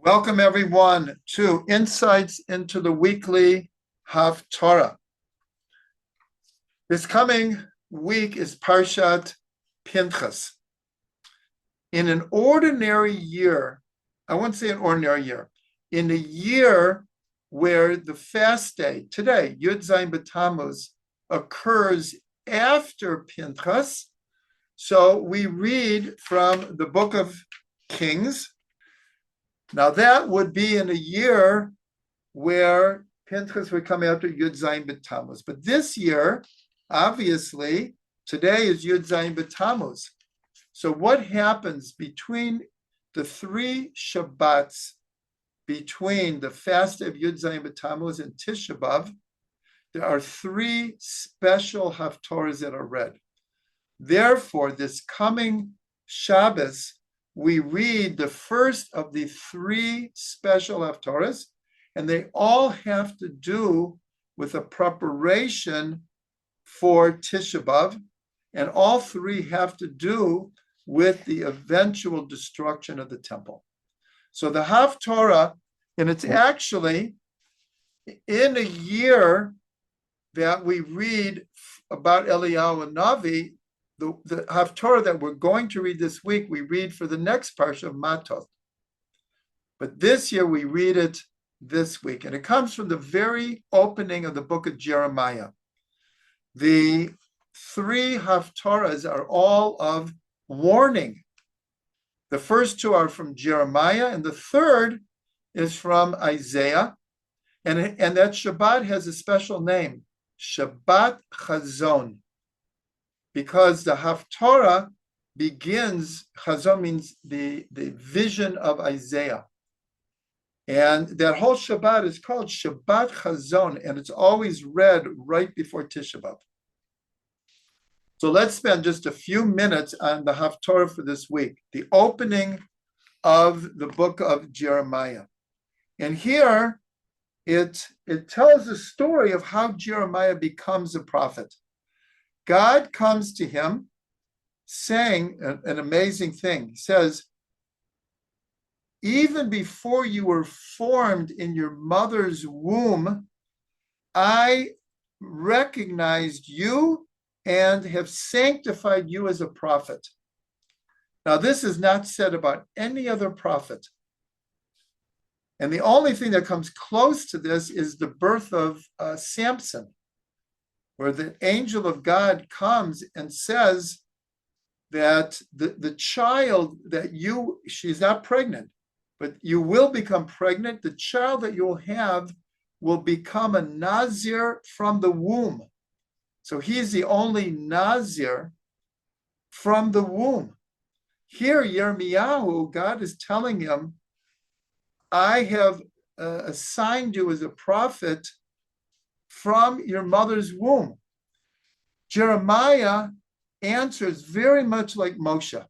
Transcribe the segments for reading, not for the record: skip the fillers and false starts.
Welcome everyone to Insights into the Weekly Haftarah. This coming week is Parshat Pinchas. In an ordinary year, I won't say an ordinary year, in a year where the fast day, today, Yud Zayin Tamuz, occurs after Pinchas, so we read from the book of Kings. Now that would be in a year where Pinchas would come after Yud Zayin Tamuz. But this year, obviously, today is Yud Zayin Tamuz. So what happens between the three Shabbats, between the fast of Yud Zayin Tamuz and Tisha B'Av, there are three special Haftorahs that are read. Therefore, this coming Shabbos, we read the first of the three special Haftorahs, and they all have to do with a preparation for Tisha B'Av, and all three have to do with the eventual destruction of the temple. So the Haftorah, and it's actually in a year that we read about Eliyahu and Navi, the Haftorah that we're going to read this week, we read for the next parsha of Matot. But this year we read it this week, and it comes from the very opening of the book of Jeremiah. The three Haftorahs are all of warning. The first two are from Jeremiah, and the third is from Isaiah. And that Shabbat has a special name, Shabbat Chazon, because the Haftarah begins, Chazon means the vision of Isaiah. And that whole Shabbat is called Shabbat Chazon, and it's always read right before Tisha B'Av. So let's spend just a few minutes on the Haftarah for this week, the opening of the book of Jeremiah. And here it tells the story of how Jeremiah becomes a prophet. God comes to him saying an amazing thing. He says, even before you were formed in your mother's womb, I recognized you and have sanctified you as a prophet. Now, this is not said about any other prophet. And the only thing that comes close to this is the birth of Samson, where the angel of God comes and says that the child that she's not pregnant, but you will become pregnant. The child that you'll have will become a Nazir from the womb. So he's the only Nazir from the womb. Here, Yirmiyahu, God is telling him, I have assigned you as a prophet from your mother's womb. Jeremiah answers very much like Moshe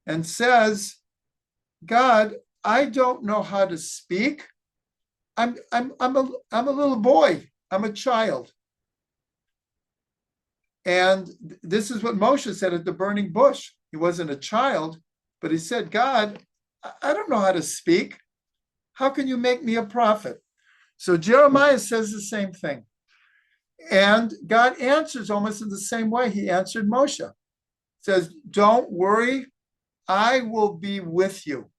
and says, God, I don't know how to speak. I'm a little boy. I'm a child. And this is what Moshe said at the burning bush. He wasn't a child, but he said, God, I don't know how to speak. How can you make me a prophet? So Jeremiah says the same thing. And God answers almost in the same way he answered Moshe. He says, don't worry, I will be with you.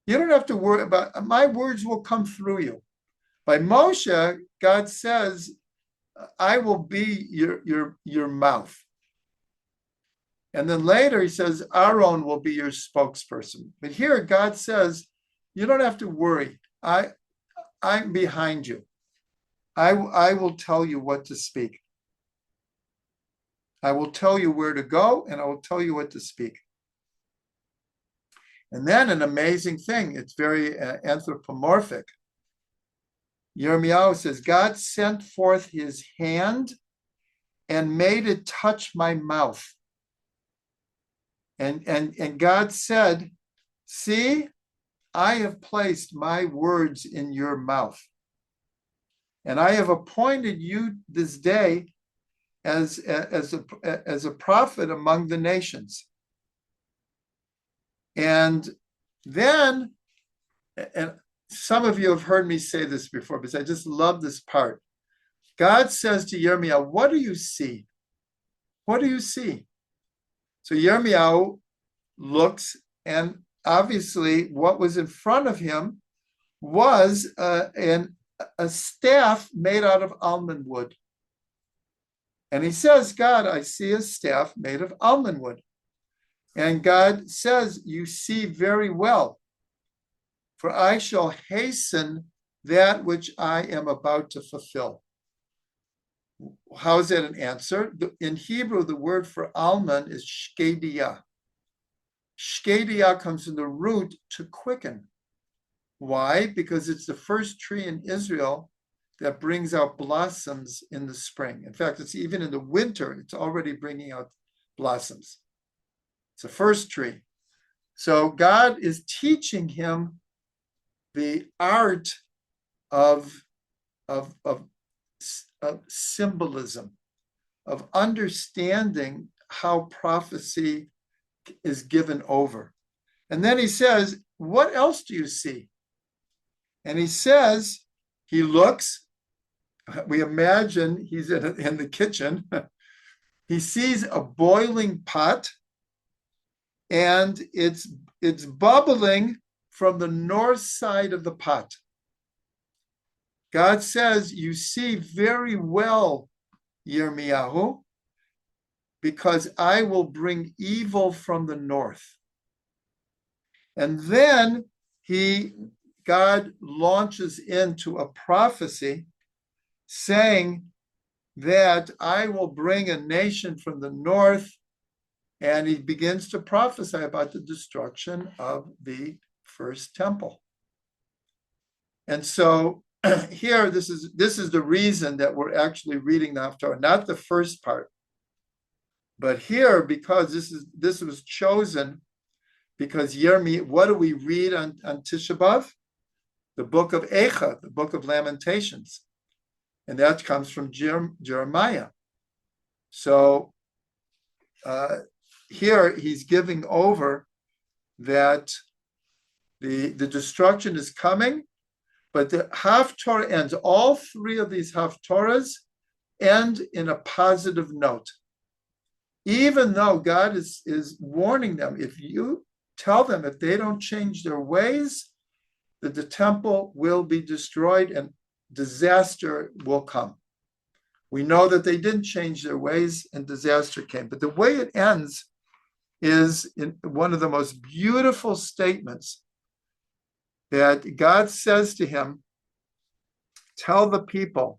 You don't have to worry about, my words will come through you. By Moshe, God says, I will be your mouth. And then later he says, Aaron will be your spokesperson. But here God says, you don't have to worry. I'm behind you. I will tell you what to speak. I will tell you where to go, and I will tell you what to speak. And then an amazing thing, it's very anthropomorphic. Yirmiyahu says, God sent forth his hand and made it touch my mouth. And God said, see, I have placed my words in your mouth. And I have appointed you this day as a prophet among the nations. And then and some of you have heard me say this before, but I just love this part. God says to Yirmiyahu, what do you see? What do you see? So Yirmiyahu looks, and obviously what was in front of him was a staff made out of almond wood. And he says, God, I see a staff made of almond wood. And God says, you see very well, for I shall hasten that which I am about to fulfill. How is that an answer? In Hebrew, the word for almond is shkediyah. Shkediyah comes from the root to quicken. Why? Because it's the first tree in Israel that brings out blossoms in the spring. In fact, it's even in the winter, it's already bringing out blossoms. It's the first tree. So God is teaching him the art of symbolism, of understanding how prophecy is given over. And then he says, what else do you see? And he says, he looks, we imagine he's in the kitchen. He sees a boiling pot, and it's bubbling from the north side of the pot. God says, you see very well, Yirmiyahu, because I will bring evil from the north. And then God launches into a prophecy saying that I will bring a nation from the north, and he begins to prophesy about the destruction of the first temple. And so here, this is the reason that we're actually reading the Haftarah, not the first part, but here, because this was chosen, because what do we read on Tisha B'Av? The book of Echa, the book of Lamentations. And that comes from Jeremiah. So here he's giving over that the destruction is coming, but the Haftarah ends. All three of these Haftarahs end in a positive note. Even though God is warning them, if you tell them if they don't change their ways, that the temple will be destroyed and disaster will come. We know that they didn't change their ways and disaster came. But the way it ends is in one of the most beautiful statements that God says to him, tell the people.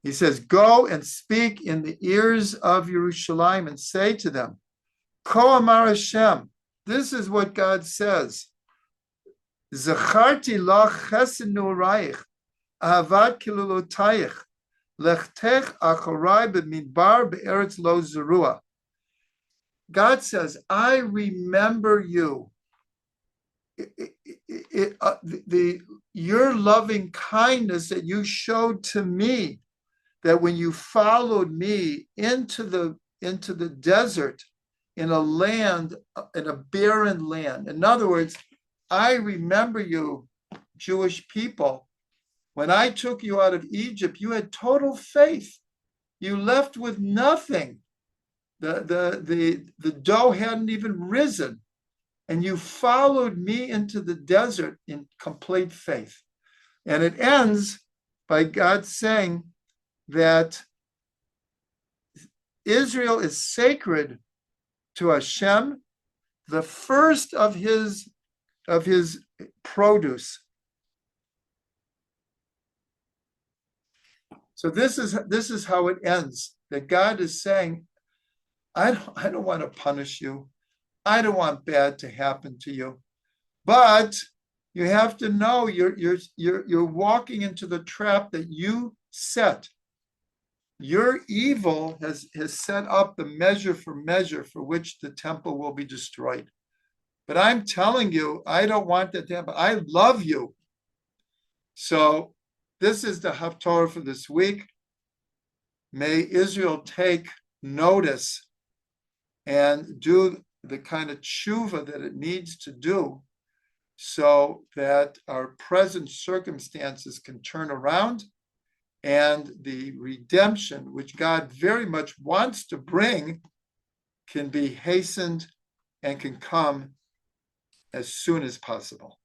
He says, go and speak in the ears of Yerushalayim and say to them, Ko Amar Hashem, this is what God says. Zacharti lach chesed ne'orayich, ahavat kilulotayich, lechtech acharai b'midbar be'eretz lo zerua. God says, I remember you. Your loving kindness that you showed to me, that when you followed me into the desert, in a land, in a barren land. In other words, I remember you, Jewish people. When I took you out of Egypt, you had total faith. You left with nothing. The dough hadn't even risen. And you followed me into the desert in complete faith. And it ends by God saying that Israel is sacred to Hashem, the first of his produce. So this is how it ends. That God is saying, I don't want to punish you. I don't want bad to happen to you, but you have to know you're walking into the trap that you set. Your evil has set up the measure for which the temple will be destroyed. But I'm telling you, I don't want that to happen. I love you. So this is the Haftarah for this week. May Israel take notice and do the kind of tshuva that it needs to do so that our present circumstances can turn around and the redemption, which God very much wants to bring, can be hastened and can come as soon as possible.